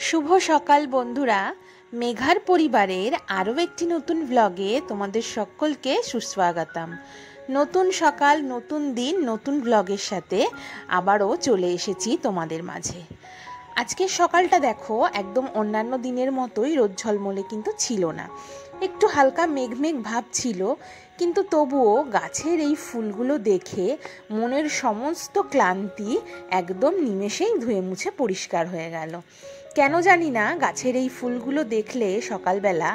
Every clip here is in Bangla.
শুভ সকাল বন্ধুরা, মেঘার পরিবারের আরও একটি নতুন ব্লগে তোমাদের সকলকে সুস্বাগতম। নতুন সকাল, নতুন দিন, নতুন ব্লগের সাথে আবারও চলে এসেছি তোমাদের মাঝে। আজকের সকালটা দেখো, একদম অন্যান্য দিনের মতোই রোদ ঝলমলে কিন্তু ছিল না, একটু হালকা মেঘ মেঘ ভাব ছিল, কিন্তু তবুও গাছের এই ফুলগুলো দেখে মনের সমস্ত ক্লান্তি একদম নিমেষেই ধুয়ে মুছে পরিষ্কার হয়ে গেল। কেন জানি না, গাছের এই ফুলগুলো দেখলে সকালবেলা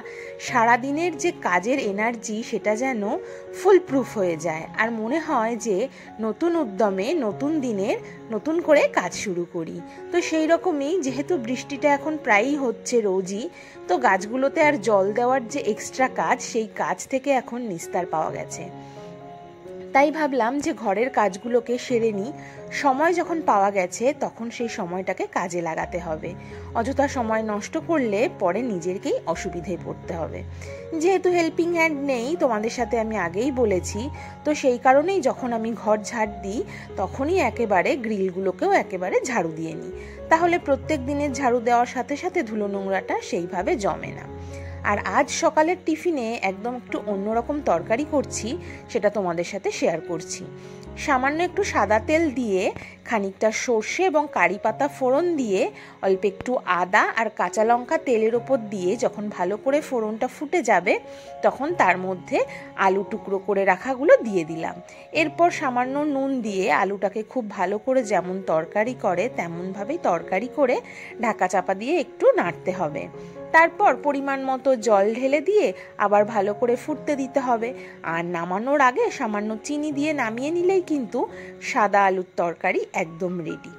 সারাদিনের যে কাজের এনার্জি সেটা যেন ফুলপ্রুফ হয়ে যায়, আর মনে হয় যে নতুন উদ্যমে নতুন দিনের নতুন করে কাজ শুরু করি। তো সেই রকমই, যেহেতু বৃষ্টিটা এখন প্রায়ই হচ্ছে রোজই, তো গাছগুলোতে আর জল দেওয়ার যে এক্সট্রা কাজ, সেই কাজ থেকে এখন নিস্তার পাওয়া গেছে। তাই ভাবলাম যে ঘরের কাজগুলোকে সেরে নিই। সময় যখন পাওয়া গেছে তখন সেই সময়টাকে কাজে লাগাতে হবে। অযথা সময় নষ্ট করলে পরে নিজেরকেই অসুবিধায় পড়তে হবে। যেহেতু হেল্পিং হ্যান্ড নেই, তোমাদের সাথে আমি আগেই বলেছি, তো সেই কারণেই যখন আমি ঘর ঝাড় দিই তখনই একেবারে গ্রিলগুলোকেও একেবারে ঝাড়ু দিয়ে নিই। তাহলে প্রত্যেক দিনের ঝাড়ু দেওয়ার সাথে সাথে ধুলো নোংরাটা সেইভাবে জমে না। আর আজ সকালের টিফিনে একদম একটু অন্যরকম তরকারি করছি, সেটা তোমাদের সাথে শেয়ার করছি। সামান্য একটু সাদা তেল দিয়ে, খানিকটা সর্ষে এবং কারি পাতা ফোড়ন দিয়ে, অল্প একটু আদা আর কাঁচা লঙ্কা তেলের ওপর দিয়ে যখন ভালো করে ফোড়নটা ফুটে যাবে, তখন তার মধ্যে আলু টুকরো করে রাখাগুলো দিয়ে দিলাম। এরপর সামান্য নুন দিয়ে আলুটাকে খুব ভালো করে যেমন তরকারি করে তেমনভাবেই তরকারি করে ঢাকা চাপা দিয়ে একটু নাড়তে হবে। তারপর পরিমাণ মতো জল ঢেলে দিয়ে আবার ভালো করে ফুটতে দিতে হবে। আর নামানোর আগে সামান্য চিনি দিয়ে নামিয়ে নিলেই কিন্তু সাদা আলুর তরকারি একদম রেডি।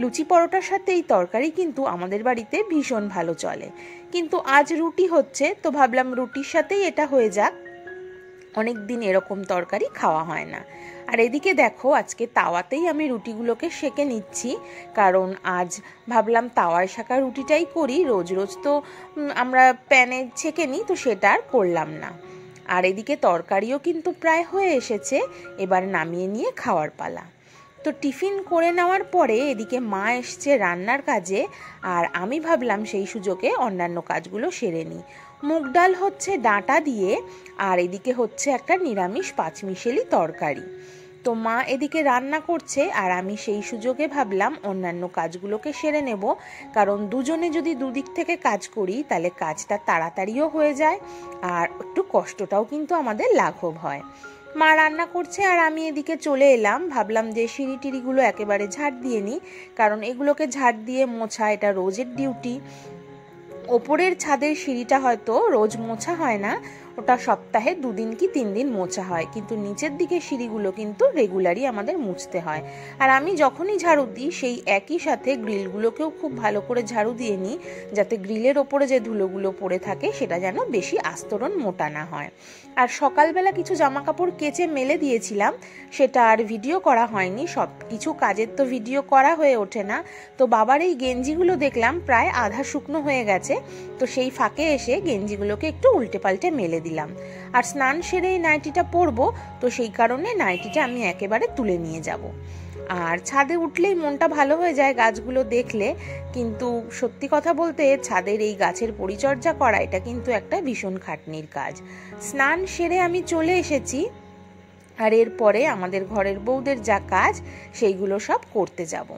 লুচি পরোটার সাথে এই তরকারি কিন্তু আমাদের বাড়িতে ভীষণ ভালো চলে, কিন্তু আজ রুটি হচ্ছে, তো ভাবলাম রুটির সাথেই এটা হয়ে যাক। অনেক দিন এরকম তরকারি খাওয়া হয় না। আর এদিকে দেখো, আজকে তাওয়াতেই আমি রুটিগুলোকে সেঁকে নিচ্ছি, কারণ আজ ভাবলাম তাওয়ায় সেঁকা রুটিটাই করি। রোজ রোজ তো আমরা প্যানে ছেঁকে নিই, তো সেটা আর করলাম না। আর এদিকে তরকারিও কিন্তু প্রায় হয়ে এসেছে, এবার নামিয়ে নিয়ে খাওয়ার পালা। তো টিফিন করে নেওয়ার পরে এদিকে মা এসছে রান্নার কাজে, আর আমি ভাবলাম সেই সুযোগে অন্যান্য কাজগুলো সেরে নিই। মুগ ডাল হচ্ছে ডাঁটা দিয়ে, আর এদিকে হচ্ছে একটা নিরামিষ পাঁচমিশেলি তরকারি। তো মা এদিকে রান্না করছে, আর আমি সেই সুযোগে ভাবলাম অন্যান্য কাজগুলোকে সেরে নেব, কারণ দুজনে যদি দুদিক থেকে কাজ করি তাহলে কাজটা তাড়াতাড়িও হয়ে যায়, আর একটু কষ্টটাও কিন্তু আমাদের লাঘব হয়। মা রান্না করছে আর আমি এদিকে চলে এলাম। ভাবলাম যে সিঁড়ি টিড়িগুলো একেবারে ঝাড় দিয়ে নিই, কারণ এগুলোকে ঝাড় দিয়ে মোছা এটা রোজের ডিউটি। ওপরের ছাদের সিঁড়িটা হয়তো রোজ মোছা হয় না, ওটা সপ্তাহে 2 দিন কি 3 দিন মোছা হয়, কিন্তু নিচের দিকে সিঁড়িগুলো কিন্তু রেগুলারই আমাদের মুছতে হয়। আর আমি যখনই ঝাড়ু দিই সেই একই সাথে গ্রিলগুলোকেও খুব ভালো করে ঝাড়ু দিয়ে নিই, যাতে গ্রিলের ওপরে যে ধুলোগুলো পড়ে থাকে সেটা যেন বেশি আস্তরণ মোটা না হয়। আর সকালবেলা কিছু জামা কাপড় কেচে মেলে দিয়েছিলাম, সেটা আর ভিডিও করা হয়নি। সব কিছু কাজের তো ভিডিও করা হয়ে ওঠে না। তো বাবার এই গেঞ্জিগুলো দেখলাম প্রায় আধা শুকনো হয়ে গেছে, তো সেই ফাঁকে এসে গেঞ্জিগুলোকে একটু উল্টে পাল্টে মেলে দিলাম। আর স্নান সেরে এই নাইটিটা পরবো, তো সেই কারণে নাইটিটা আমি একেবারে তুলে নিয়ে যাব। আর ছাদে উঠলেই মনটা ভালো হয়ে যায় গাছগুলো দেখলে, কিন্তু সত্যি কথা বলতে ছাদের এই গাছের পরিচর্যা করা এটা কিন্তু একটা ভীষণ খাটনির কাজ। স্নান সেরে আমি চলে এসেছি, আর এরপরে আমাদের ঘরের বউদের যা কাজ সেইগুলো সব করতে যাব।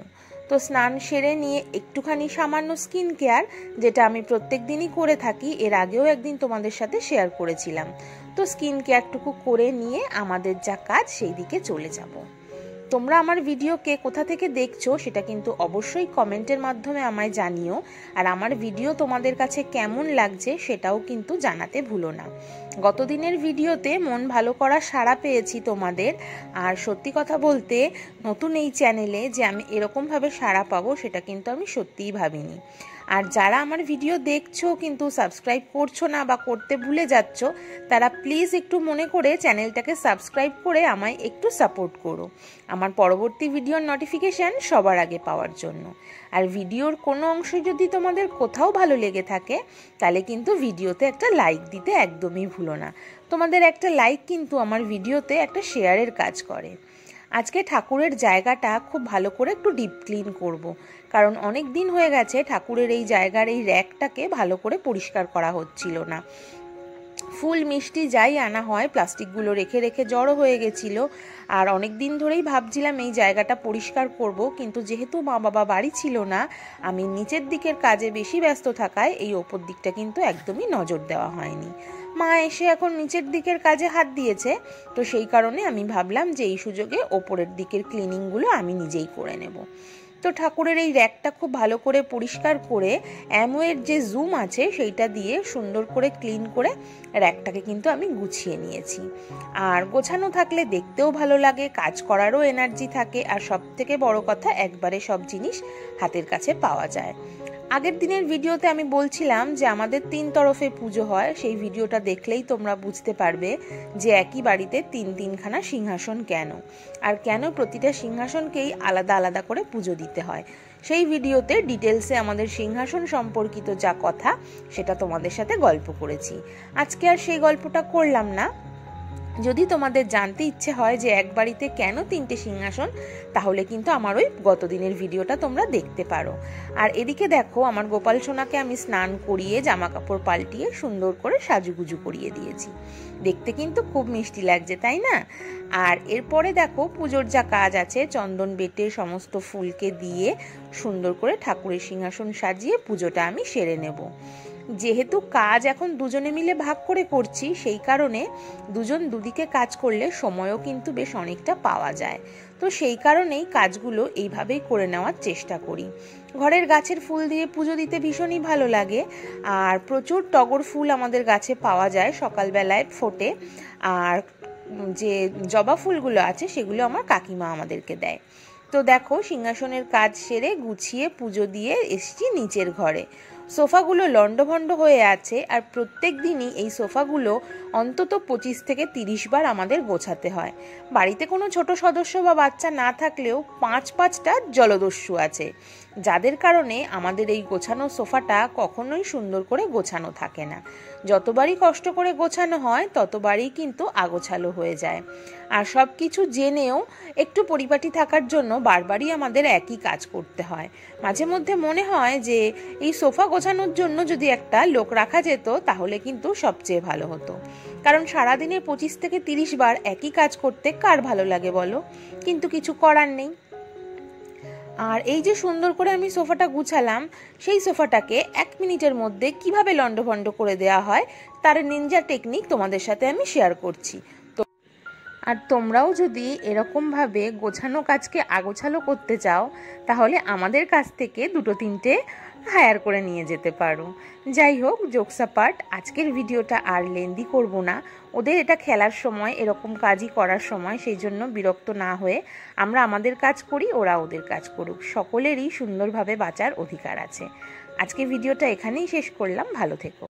তো স্নান সেরে নিয়ে একটুখানি সামান্য স্কিন কেয়ার, যেটা আমি প্রত্যেক দিনই করে থাকি, এর আগেও একদিন তোমাদের সাথে শেয়ার করেছিলাম। তো স্কিন কেয়ারটুকু করে নিয়ে আমাদের যা কাজ সেই দিকে চলে যাব। তোমরা আমার ভিডিও কে কোথা থেকে দেখছো সেটা কিন্তু অবশ্যই কমেন্টের মাধ্যমে আমায় জানিও, আর আমার ভিডিও তোমাদের কাছে কেমন লাগছে সেটাও কিন্তু জানাতে ভুলো না। গতদিনের ভিডিওতে মন ভালো করা সাড়া পেয়েছি তোমাদের, আর সত্যি কথা বলতে নতুন এই চ্যানেলে যে আমি এরকমভাবে সাড়া পাবো সেটা কিন্তু আমি সত্যিই ভাবিনি। আর যারা আমার ভিডিও দেখছো কিন্তু সাবস্ক্রাইব করছো না বা করতে ভুলে যাচ্ছ, তারা প্লিজ একটু মনে করে চ্যানেলটাকে সাবস্ক্রাইব করে আমায় একটু সাপোর্ট করো, আমার পরবর্তী ভিডিওর নোটিফিকেশান সবার আগে পাওয়ার জন্য। আর ভিডিওর কোনো অংশ যদি তোমাদের কোথাও ভালো লেগে থাকে তাহলে কিন্তু ভিডিওতে একটা লাইক দিতে একদমই ভুলো না। তোমাদের একটা লাইক কিন্তু আমার ভিডিওতে একটা শেয়ারের কাজ করে। আজকে ঠাকুরের জায়গাটা খুব ভালো করে একটু ডিপ ক্লিন করব। কারণ অনেক দিন হয়ে গেছে ঠাকুরের এই জায়গার এই র্যাকটাকে ভালো করে পরিষ্কার করা হচ্ছিল না। ফুল মিষ্টি যাই আনা হয় প্লাস্টিকগুলো রেখে রেখে জড়ো হয়ে গেছিলো। আর অনেক দিন ধরেই ভাবছিলাম এই জায়গাটা পরিষ্কার করব, কিন্তু যেহেতু মা বাবা বাড়ি ছিল না, আমি নিচের দিকের কাজে বেশি ব্যস্ত থাকায় এই ওপর দিকটা কিন্তু একদমই নজর দেওয়া হয়নি। মা এসে এখন নিচের দিকের কাজে হাত দিয়েছে, তো সেই কারণে আমি ভাবলাম যে এই সুযোগে ওপরের দিকের ক্লিনিংগুলো আমি নিজেই করে নেব। তো ঠাকুরের এই র্যাকটা খুব ভালো করে পরিষ্কার করে অ্যামওয়ের যে জুম আছে সেইটা দিয়ে সুন্দর করে ক্লিন করে র্যাকটাকে কিন্তু আমি গুছিয়ে নিয়েছি। আর গোছানো থাকলে দেখতেও ভালো লাগে, কাজ করারও এনার্জি থাকে, আর সব থেকে বড় কথা একবারে সব জিনিস হাতের কাছে পাওয়া যায়। আগের দিনের ভিডিওতে আমি বলছিলাম যে আমাদের 3 তরফে পুজো হয়, সেই ভিডিওটা দেখলেই তোমরা বুঝতে পারবে যে একই বাড়িতে 3-3খানা সিংহাসন কেন, আর কেন প্রতিটা সিংহাসনকেই আলাদা আলাদা করে পুজো দিতে হয়। সেই ভিডিওতে ডিটেলসে আমাদের সিংহাসন সম্পর্কিত যা কথা সেটা তোমাদের সাথে গল্প করেছি। আজকে আর সেই গল্পটা করলাম না। যদি তোমাদের জানতে ইচ্ছে হয় যে এক বাড়িতে কেন 3টে সিংহাসন, তাহলে কিন্তু আমার ওই গত দিনের ভিডিওটা তোমরা দেখতে পারো। আর এদিকে দেখো, আমার গোপাল সোনাকে আমি স্নান করিয়ে জামা কাপড় পাল্টিয়ে সুন্দর করে সাজুগুজু করিয়ে দিয়েছি। দেখতে কিন্তু খুব মিষ্টি লাগছে, তাই না? আর এরপরে দেখো পুজোর যা কাজ আছে, চন্দন বেটে সমস্ত ফুলকে দিয়ে সুন্দর করে ঠাকুরের সিংহাসন সাজিয়ে পুজোটা আমি সেরে নেব। যেহেতু কাজ এখন দুজনে মিলে ভাগ করে করছি, সেই কারণে দুজন দুদিকে কাজ করলে সময়ও কিন্তু বেশ অনেকটা পাওয়া যায়। তো সেই কারণেই কাজগুলো এইভাবেই করে নেওয়ার চেষ্টা করি। ঘরের গাছের ফুল দিয়ে পুজো দিতে ভীষণই ভালো লাগে। আর প্রচুর টগর ফুল আমাদের গাছে পাওয়া যায়, সকালবেলায় ফোটে। আর যে জবা ফুলগুলো আছে সেগুলো আমার কাকিমা আমাদেরকে দেয়। তো দেখো, সিংহাসনের কাজ সেরে গুছিয়ে পুজো দিয়ে এসেছি নিচের ঘরে। সোফাগুলো লন্ডভন্ড হয়ে আছে, আর প্রত্যেক দিনই এই সোফাগুলো অন্তত 25 থেকে 30 বার আমাদের গোছাতে হয়। বাড়িতে কোনো ছোট সদস্য বা বাচ্চা না থাকলেও 5-5টা জলদস্যু আছে, যাদের কারণে আমাদের এই গোছানো সোফাটা কখনোই সুন্দর করে গোছানো থাকে না। যতবারই কষ্ট করে গোছানো হয় ততবারই কিন্তু আগোছালো হয়ে যায়। আর সব কিছু জেনেও একটু পরিপাটি থাকার জন্য বারবারই আমাদের একই কাজ করতে হয়। মাঝে মধ্যে মনে হয় যে এই সোফা গোছানোর জন্য যদি একটা লোক রাখা যেত তাহলে কিন্তু সবচেয়ে ভালো হতো। কারণ সারাদিনে 25 থেকে 30 বার একই কাজ করতে কার ভালো লাগে বলো? কিন্তু কিছু করার নেই। আর এই যে সুন্দর করে আমি সোফাটা গুছালাম, সেই সোফাটাকে 1 মিনিটের মধ্যে কিভাবে লন্ডভন্ড করে দেওয়া হয় তার নিনজা টেকনিক তোমাদের সাথে আমি শেয়ার করছি। আর তোমরাও যদি এরকমভাবে গোছানো কাজকে আগোছালো করতে চাও, তাহলে আমাদের কাছ থেকে 2-3টে হায়ার করে নিয়ে যেতে পারো। যাই হোক, জোকস অ্যাপার্ট, আজকের ভিডিওটা আর লেন্দি করব না। ওদের এটা খেলার সময়, এরকম কাজই করার সময়, সেই জন্য বিরক্ত না হয়ে আমরা আমাদের কাজ করি, ওরা ওদের কাজ করুক। সকলেরই সুন্দরভাবে বাঁচার অধিকার আছে। আজকে ভিডিওটা এখানেই শেষ করলাম। ভালো থেকো।